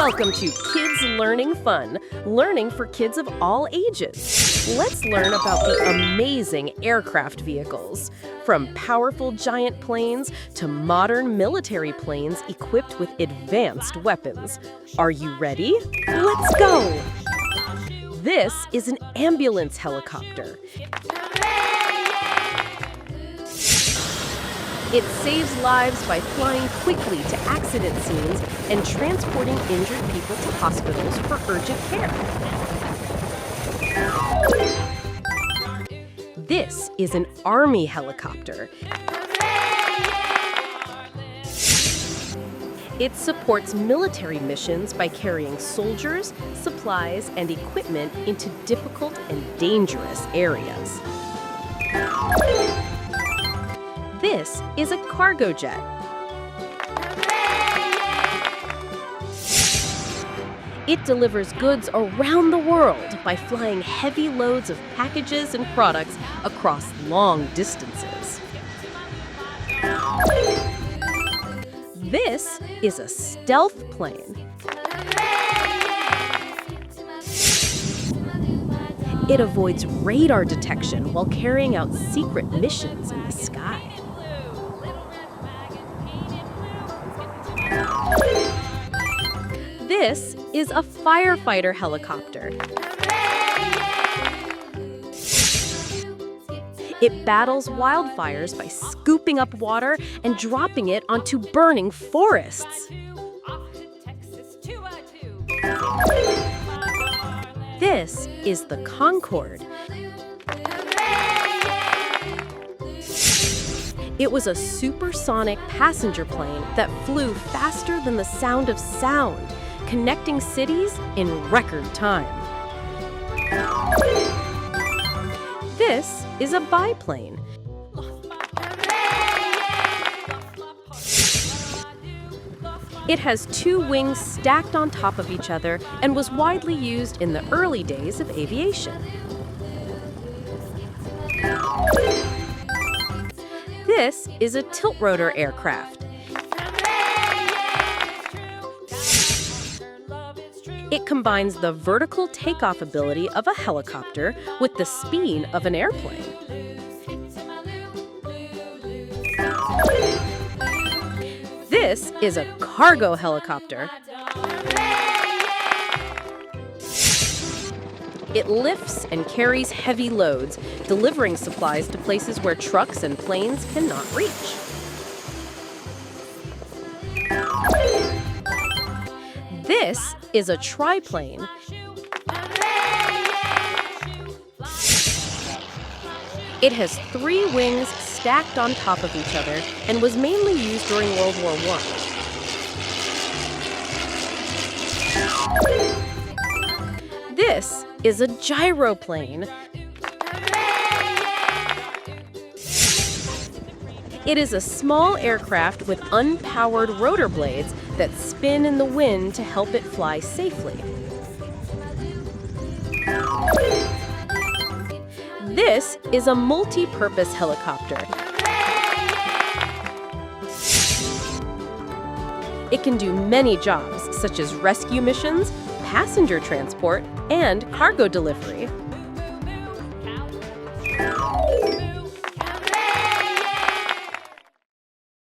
Welcome to Kids Learning Fun, learning for kids of all ages. Let's learn about the amazing aircraft vehicles. From powerful giant planes to modern military planes equipped with advanced weapons. Are you ready? Let's go! This is an ambulance helicopter. It saves lives by flying quickly to accident scenes and transporting injured people to hospitals for urgent care. This is an Army helicopter. It supports military missions by carrying soldiers, supplies, and equipment into difficult and dangerous areas. This is a cargo jet. It delivers goods around the world by flying heavy loads of packages and products across long distances. This is a stealth plane. It avoids radar detection while carrying out secret missions in the sky. This is a firefighter helicopter. It battles wildfires by scooping up water and dropping it onto burning forests. This is the Concorde. It was a supersonic passenger plane that flew faster than the sound of sound, connecting cities in record time. This is a biplane. It has two wings stacked on top of each other and was widely used in the early days of aviation. This is a tiltrotor aircraft. It combines the vertical takeoff ability of a helicopter with the speed of an airplane. This is a cargo helicopter. It lifts and carries heavy loads, delivering supplies to places where trucks and planes cannot reach. This is a triplane. It has three wings stacked on top of each other and was mainly used during World War I. This is a gyroplane. It is a small aircraft with unpowered rotor blades that spin in the wind to help it fly safely. This is a multi-purpose helicopter. It can do many jobs, such as rescue missions, passenger transport, and cargo delivery.